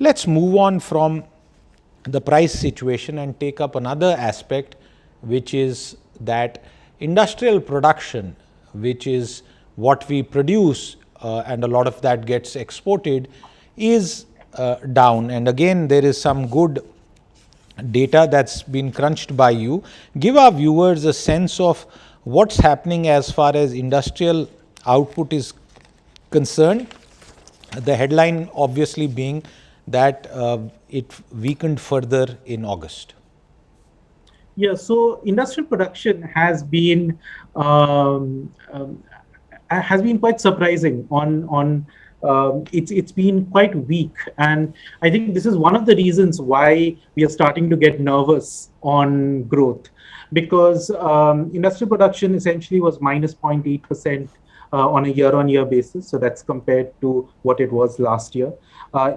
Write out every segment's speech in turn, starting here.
Let's move on from the price situation and take up another aspect, which is that industrial production, which is what we produce, and a lot of that gets exported, is down. And again, there is some good data that's been crunched by you. Give our viewers a sense of what's happening as far as industrial output is concerned. The headline obviously being that it weakened further in August. Yeah, so industrial production has been quite surprising. It's been quite weak, and I think this is one of the reasons why we are starting to get nervous on growth, because industrial production essentially was minus 0.8%. On a year-on-year basis. So that's compared to what it was last year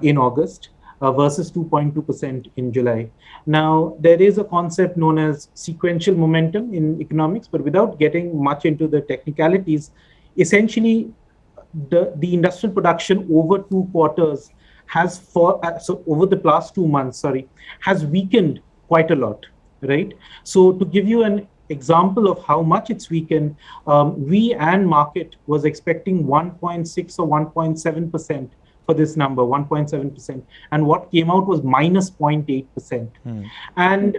in August versus 2.2% in July. Now, there is a concept known as sequential momentum in economics, but without getting much into the technicalities, essentially the industrial production over 2 quarters so over the past 2 months, has weakened quite a lot, right? So to give you an example of how much it's weakened, we and market was expecting 1.6 or 1.7% for this number, 1.7%, and what came out was minus 0.8%. And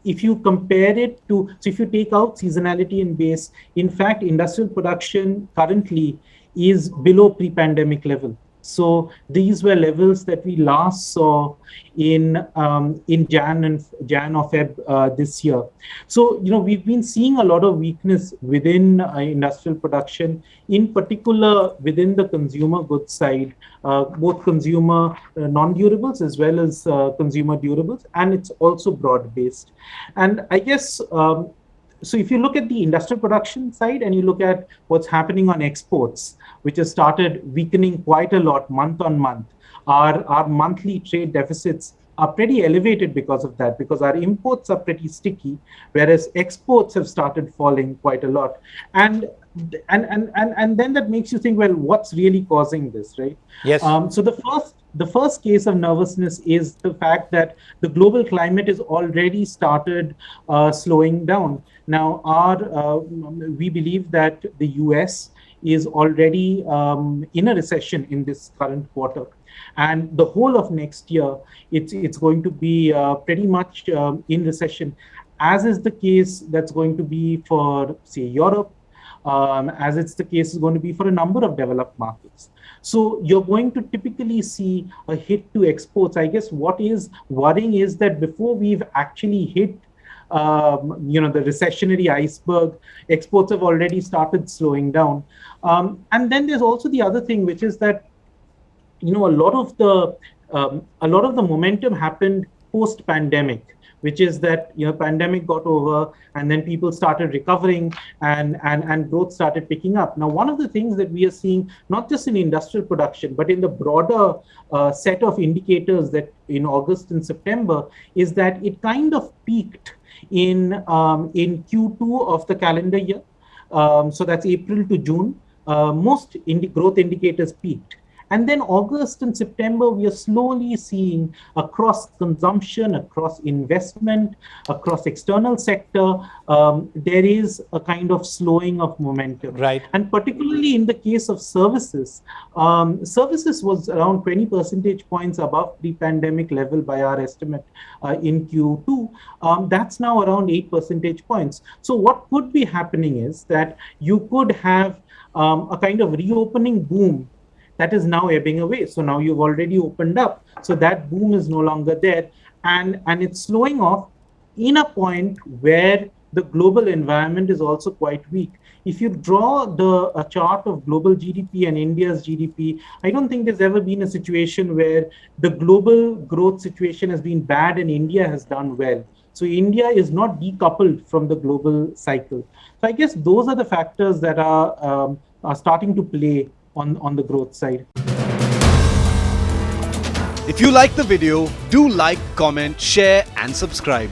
if you compare it to, so if you take out seasonality and base, in fact, industrial production currently is below pre-pandemic level. So these were levels that we last saw in Jan or Feb this year. So we've been seeing a lot of weakness within industrial production, in particular within the consumer goods side, both consumer non-durables as well as consumer durables, and it's also broad-based. And I guess so if you look at the industrial production side and you look at what's happening on exports, which has started weakening quite a lot month on month, our monthly trade deficits are pretty elevated because of that, because our imports are pretty sticky, whereas exports have started falling quite a lot. And then that makes you think, well, what's really causing this, right? Yes. So the first case of nervousness is the fact that the global climate is already started slowing down. Now, we believe that the US is already in a recession in this current quarter. And the whole of next year, it's going to be pretty much in recession, as is the case that's going to be for, say, Europe, as it's the case is going to be for a number of developed markets. So you're going to typically see a hit to exports. I guess what is worrying is that before we've actually hit the recessionary iceberg, exports have already started slowing down. And then there's also the other thing, which is that a lot of the momentum happened post-pandemic, which is that pandemic got over and then people started recovering and growth started picking up. Now, one of the things that we are seeing, not just in industrial production, but in the broader set of indicators that in August and September, is that it kind of peaked in Q2 of the calendar year. So that's April to June. Most growth indicators peaked. And then August and September, we are slowly seeing across consumption, across investment, across external sector, there is a kind of slowing of momentum. Right. And particularly in the case of services, services was around 20 percentage points above pre-pandemic level by our estimate in Q2. That's now around 8 percentage points. So what could be happening is that you could have a kind of reopening boom that is now ebbing away. So now you've already opened up. So that boom is no longer there. And it's slowing off in a point where the global environment is also quite weak. If you draw a chart of global GDP and India's GDP, I don't think there's ever been a situation where the global growth situation has been bad and India has done well. So India is not decoupled from the global cycle. So I guess those are the factors that are starting to play on the growth side. If you like the video, do like, comment, share and subscribe.